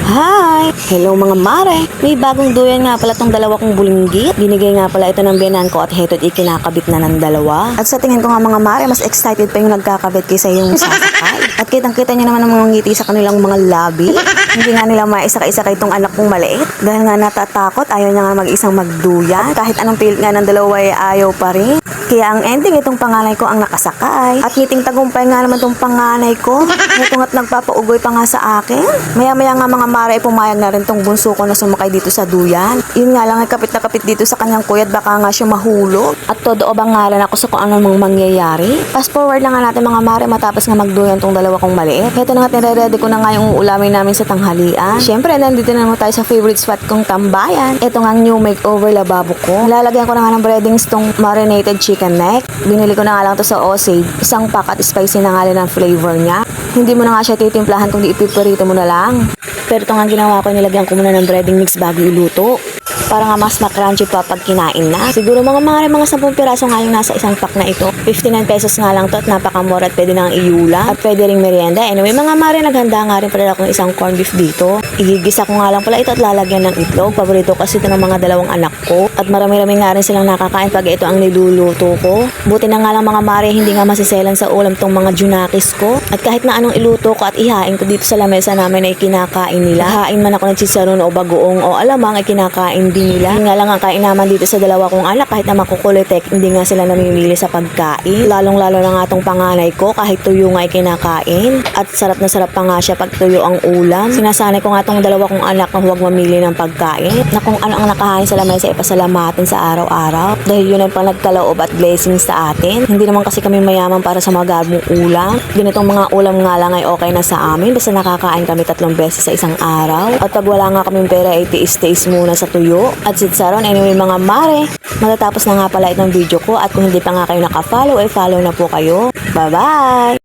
Hi! Hello mga mare! May bagong duyan nga pala tong dalawa kong bulinggit. Binigay nga pala ito ng biyanan ko at heto't ikinakabit na ng dalawa. At sa tingin ko nga mga mare, mas excited pa yung nagkakabit kaysa yung sasakay. At kitang-kita nyo naman ang mga ngiti sa kanilang mga labi. Hindi nga nila maisakay-sakay itong anak kong maliit. Dahil nga natatakot, ayaw niya nga mag-isang magduyan. Kahit anong pilit nga ng dalawa ay ayaw pa rin. Kaya ang ending, itong panganay ko ang nakasakay. At ngiting tagumpay nga naman itong panganay ko. Ito nga't nagpapaugoy pa nga sa akin. Maya-maya nga mga mare, pumayag na rin tong bunso ko na sumakay dito sa duyan. Yun nga lang ay kapit na kapit dito sa kanyang kuya at baka nga siya mahulog. At todo bangalan ako sa kung ano mang mangyayari. Fast forward na nga natin mga mare matapos nga magduyan tong dalawa kong maliit. Ito na nga nire-ready ko na nga yung ulamin namin sa tanghalian. Siyempre, nandito na naman tayo sa favorite spot kong tambayan. Ito nga ang new makeover lababo ko. Lalagyan ko na nga ng breadings tong marinated chicken neck. Binili ko na nga lang to sa Osage. Isang pack at spicy na nga rin ang flavor niya. Hindi mo na nga siya titimplahan kung di ipiprito mo na lang. Pero ito nga ginawa ko, nilagyan ko muna ng breading mix bago iluto. Para nga mas makrunchy pa pag kinain na. Siguro mga 10 piraso nga yung nasa isang pack na ito. 59 pesos nga lang to at napakamura at pwede nang iula. At pwede ring merienda. Anyway mga mare, naghanda nga rin pala akong isang corned beef dito. Igigisa ko nga lang pala ito at lalagyan ng itlog. Paborito kasi ito ng mga dalawang anak ko. At marami-rami nga rin silang nakakain pag ito ang niluluto ko. Buti na nga lang mga mare, hindi nga masiselan sa ulam tong mga junakis ko. At kahit na anong iluto ko at ihain ko dito sa lamesa namin ay kinakain nila. Hain man ako ng chicharon o bagoong o alamang ay kinakain din nila. Yun nga lang ang kain naman dito sa dalawa kong anak, kahit na makukulitek, hindi nga sila namimili sa pagkain. Lalong-lalo na nga tong panganay ko, kahit tuyo nga ay kinakain. At sarap na sarap pa nga siya pag tuyo ang ulam. Sinasanay ko nga tong dalawa kong anak na huwag mamili ng pagkain. Na kung ano ang nakahain sa lamesa ay pasalamatan sa araw-araw. Dahil yun ay pang nagkaloob at blessings sa atin. Hindi naman kasi kami mayaman para sa magabong ulam. Ganitong mga ulam nga lang ay okay na sa amin. Basta nakakain kami 3 beses sa isang araw. At pag wala nga kaming pera ay tiis-tiis muna sa tuyo at sitsaron. Anyway mga mare, matatapos na nga pala itong video ko at kung hindi pa nga kayo naka-follow ay follow na po kayo. Bye-bye!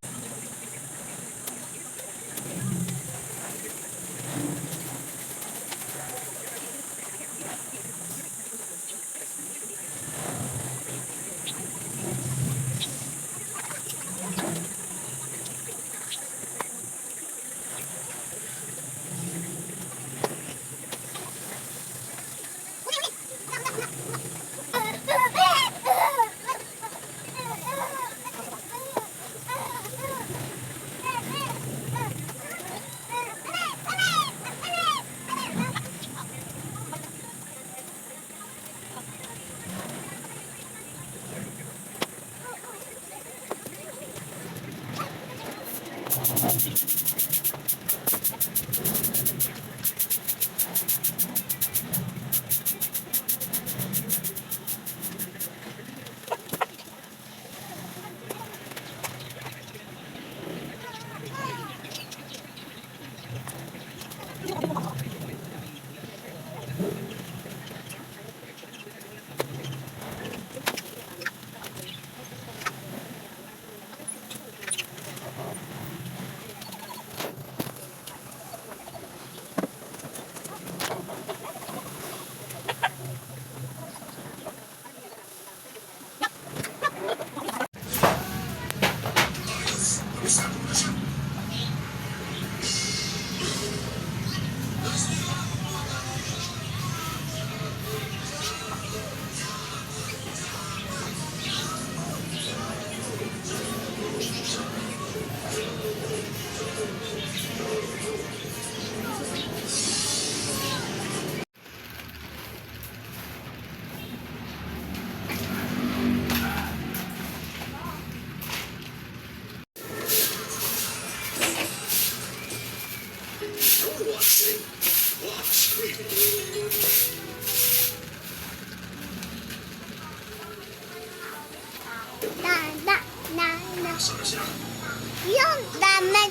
Yung dami.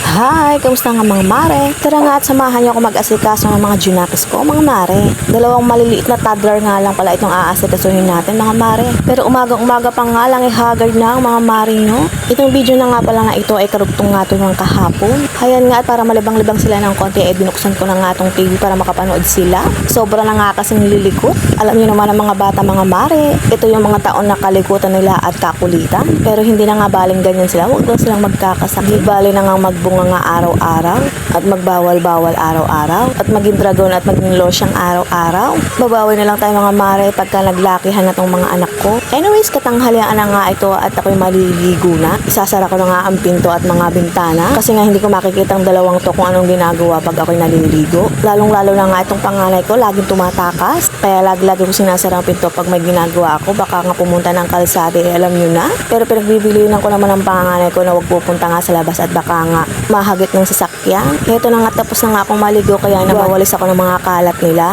Hi! Kamusta nga mga mare? Tara nga at samahan niyo ako mag-asikaso ng mga junakis ko, mga mare. Dalawang maliliit na toddler nga lang pala itong aasikasuhin natin, mga mare. Pero umagang-umaga pa nga lang haggard na ang mga mare nyo. Itong video na nga pala na ito ay karugtong nga ito ng kahapon. Hayan nga at para malibang-libang sila ng konti ay binuksan ko na nga itong TV para makapanood sila. Sobra na nga kasing nililikot. Alam niyo naman ang mga bata, mga mare. Ito yung mga taon na kalikutan nila at kakulitan. Pero hindi na nga baling ganyan sila. Huwag daw silang magkakasakit. Bali na nga magbunga magbunga nga araw-araw at magbawal-bawal araw-araw at maging dragon at maging losyang araw-araw. Babawi na lang tayo mga mare pagka naglakihan na tong mga anak ko. Anyways, katanghalian na nga ito at ako'y maliligo na. Isasara ko na nga ang pinto at mga bintana kasi nga hindi ko makikita ang dalawang to kung anong ginagawa pag ako'y naliligo. Lalong-lalo na nga itong panganay ko laging tumatakas. Kaya lagi ko sinasara ang pinto pag may ginagawa ako. Baka nga pumunta ng kalsada, alam nyo na. Pero pinagbibilinan ko naman ang panganay ko na huwag pupunta nga sa labas at baka nga mahagit ng sasakyan. Ito na nga, tapos na nga akong maligo kaya nabawalis ako ng mga kalat nila.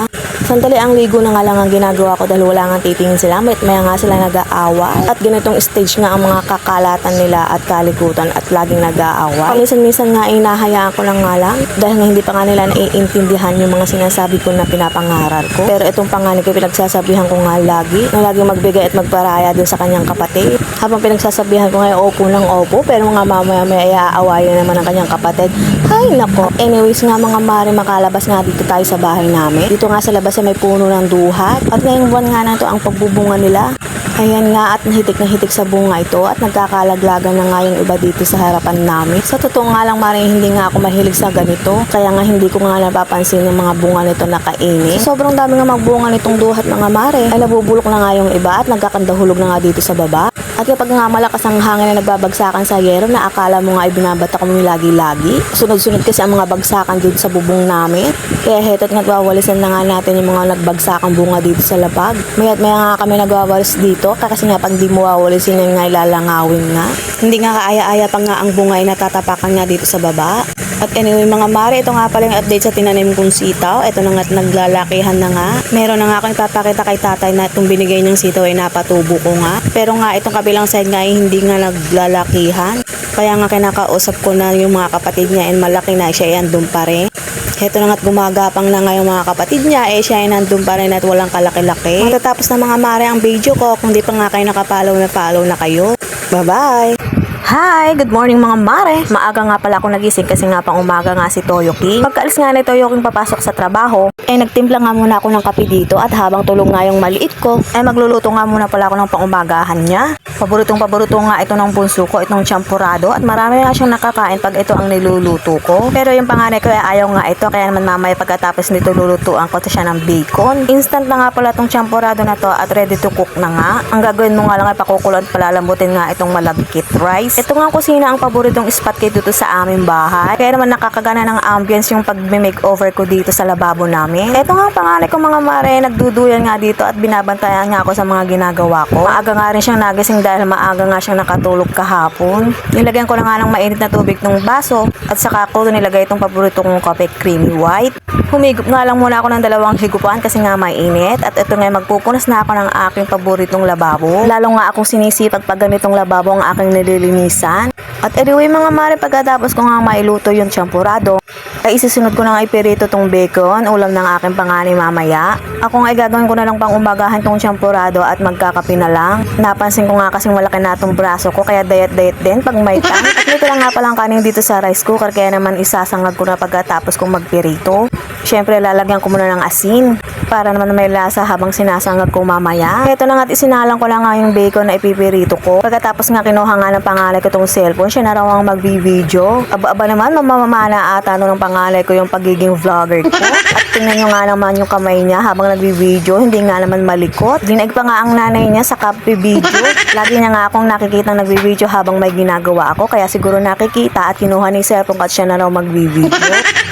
Sandali ang ligo na nga lang ang ginagawa ko dahil wala nga titingin sila. Maya nga sila nag-aaway. At ganitong stage nga ang mga kakalatan nila at kalikutan at laging nag-aaway. Paminsan-minsan nga inahayaan ko lang nga lang dahil nga hindi pa nga nila naiintindihan yung mga sinasabi ko na pinapangaral ko. Pero itong panganay ko pinagsasabihan ko nga lagi na lagi magbigay at magparaya dun sa kanyang kapatid. Habang pinagsasabihan ko nga opo ng opo pero nga mamaya-maya aawayan naman ang kanyang kapatid. Ay nako. Anyways nga mga mare, makalabas nga dito tayo sa bahay namin. Dito nga sa labas may puno ng duhat. At ngayong buwan nga na ito ang pagbubunga nila. Ayan nga at nahitik sa bunga ito at nagkakalaglagan na nga yung iba dito sa harapan namin. Sa totoo nga lang mare, hindi nga ako mahilig sa ganito. Kaya nga hindi ko nga napapansin yung mga bunga nito na kainin. Sobrang dami nga magbunga nitong duhat mga mare. Ay nabubulok na nga yung iba at nagkakandahulog na nga dito sa baba. At kapag nga malakas ang hangin na nagbabagsakan sa yero na akala mo nga ay binabata kami lagi-lagi. Sunod-sunod kasi ang mga bagsakan dito sa bubong namin. Kaya heto't nagwawalisan na nga natin yung mga nagbagsakan bunga dito sa lapag. Maya't maya nga kami nagwawalis dito kasi nga pag di mo wawalisin yun nga ilalangawin nga. Hindi nga kaaya-aya pa nga ang bunga ay natatapakan nga dito sa baba. At anyway mga mare, ito nga pala yung update sa tinanim kong sitaw. Ito na nga at naglalakihan na nga. Meron na nga akong ipapakita kay tatay na itong binigay niyang sitaw ay napatubo ko nga. Pero nga itong kabilang side nga ay hindi nga naglalakihan. Kaya nga kinakausap ko na yung mga kapatid niya and malaki na siya ay andun pa rin. Heto na nga't gumagapang na nga yung mga kapatid niya, siya ay nandun pa rin at walang kalaki-laki. Matatapos na mga mare ang video ko, kung di pa nga kayo nakapollow na kayo. Bye-bye! Hi! Good morning mga mare! Maaga nga pala ako nagising kasi nga pang umaga nga si Toyo King. Pagkaalis nga ni Toyo King papasok sa trabaho, nagtimpla nga muna ako ng kape dito at habang tulog nga yung maliit ko, magluluto nga muna pala ako ng pangumagahan niya. Paborito nga ito ng bunso ko, itong champurado at marami nga siyang nakakain pag ito ang niluluto ko. Pero yung panganay ko ay ayaw nga ito kaya naman mamaya pagkatapos nito lulutuan ko siya ng bacon. Instant na nga pala itong champurado na to at ready to cook na nga. Ang gagawin mo nga lang ay pakukulo at palalambutin nga itong malagkit rice. Ito nga kusina ang paboritong spot ko dito sa aming bahay. Kaya naman nakakagana ng ambience yung pag-makeover ko dito sa lababo namin. Ito nga ang panganay ko mga mare, nagduduyan nga dito at binabantayan nga ako sa mga ginagawa ko. Maaga nga rin siyang nagising dahil maaga nga siyang nakatulog kahapon. Nilagyan ko na nga ng mainit na tubig ng baso at saka ko nilagay itong paborito kong kape, creamy white. Humigop nga lang muna ako ng 2 higupan kasi nga mainit at ito nga magpupunas na ako ng aking paboritong lababo. Lalo nga akong sinisipag pag ganitong lababo ang aking nililinisan. At anyway mga mare, pagkatapos ko nga mailuto yung champurado, ay isusunod ko na nga ipirito tong bacon, ulam ng aking panganay mamaya. Ako nga gagawin ko na lang pang umagahan tong champurado at magkakape na lang. Napansin ko nga kasing malaki na itong braso ko kaya diet din pag may time. At nito lang nga palang kanin dito sa rice cooker kaya naman isasangag ko na pagkatapos kong magpirito. Syempre lalagyan ko muna ng asin para naman may lasa habang sinasangag ko mamaya. Ito na nga at isinalang ko lang nga yung bacon na ipipirito ko. Pagkatapos nga kinuha nga ng pangalay ko tong cellphone, siya na raw ang magbi-video. Aba naman, mamamana ata ng pangalay ko yung pagiging vlogger ko. At tingnan nyo nga naman yung kamay niya habang nagbi-video, hindi nga naman malikot. Dinaig pa nga ang nanay niya sa kapi-video. Lagi niya nga akong nakikita nagbi-video habang may ginagawa ako, kaya siguro nakikita at kinuha ni cellphone at siya na raw magbi-video.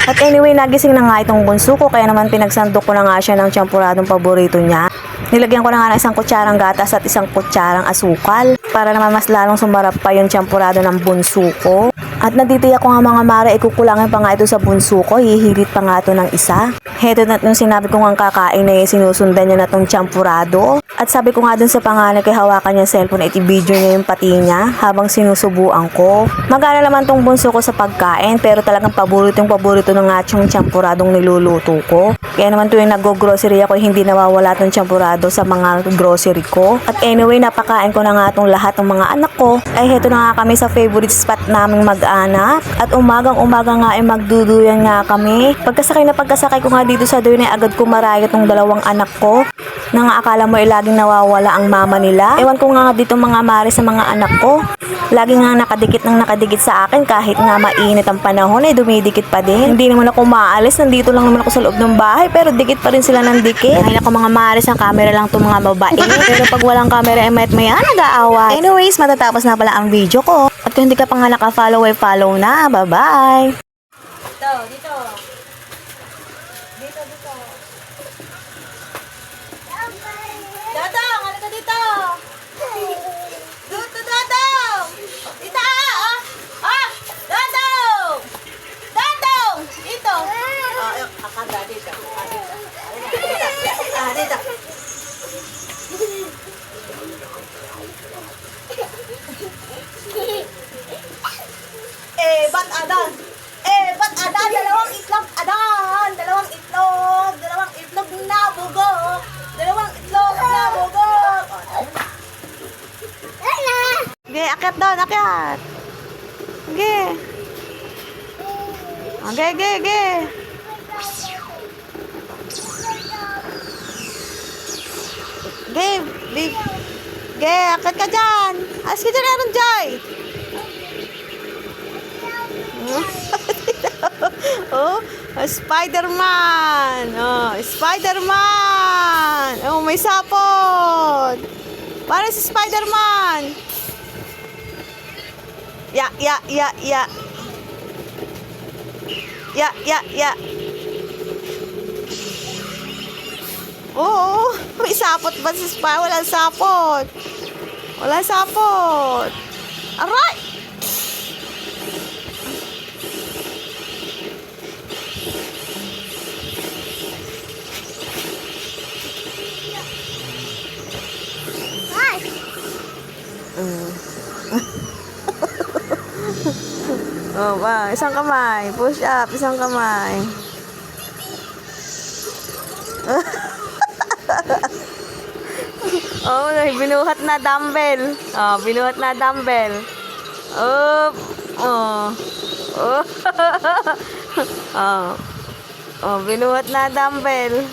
At anyway, nagising na nga itong bunso ko kaya naman pinagsandok ko na nga siya ng champuradong paborito niya. Nilagyan ko na nga ng 1 kutsarang gatas at 1 kutsarang asukal para naman mas lalong sumarap pa yung champurado ng bunso ko. At nagtitiyak ko nga mga mare, ikukulangin pa nga ito sa bunso ko, hihilit pa nga ito ng isa. Heto na yung sinabi ko nga kakain na sinusundan niya na itong champurado. At sabi ko nga dun sa pangalan kay hawakan niya cellphone at i-video niya yung pati niya habang sinusubuan ko. Magana naman tong bunso ko sa pagkain pero talagang paborito ng yung champuradong niluluto ko. Kaya naman tuwing nag-grocery ako hindi nawawala tong champurado sa mga grocery ko. At anyway, napakain ko na nga itong lahat ng mga anak ko. Ay heto na nga kami sa favorite spot naming mag-anak. At umagang-umaga nga ay magduduyan nga kami. Pagkasakay ko nga dito sa duyan ay agad ko maraya tong 2 anak ko. Na nga akala mo laging nawawala ang mama nila. Ewan ko nga dito mga mare sa mga anak ko. Lagi nga nakadikit sa akin kahit nga mainit ang panahon dumidikit pa din. Hindi naman ako maalis, nandito lang naman ako sa loob ng bahay pero dikit pa rin sila ng dikit. Ay nako mga mares, ang camera lang to mga babae. Pero pag walang camera mayat maya nag-aaway. Anyways, matatapos na pala ang video ko. At kung hindi ka pa nga naka-follow follow na. Bye-bye! Dito. Dadong, ano ka dito? Dito, Dadong! Dito, Dadong! Dadong! Dito! Akanda, dito. Dito. Ba't adan? Ba't adan? Dalawang itlog, adan! Dalawang itlog na bugok! Dalawang itlog na bugok! Sige, akyat doon, akyat! Sige! Ge! Ge, akyat ka dyan! Alas ka dyan, Aaron Joy! Oh, Spider-Man! Spider-Man! Oh, may sapot! Para si Spider-Man! Ya! Oo, may sapot ba si Spider-Man? Walang sapot! Aray! Oh, ba, isang kamay. Push up, isang kamay. Oh, binuhat na dumbbell. Oh, binuhat na dumbbell. Oh. Oh, binuhat na dumbbell.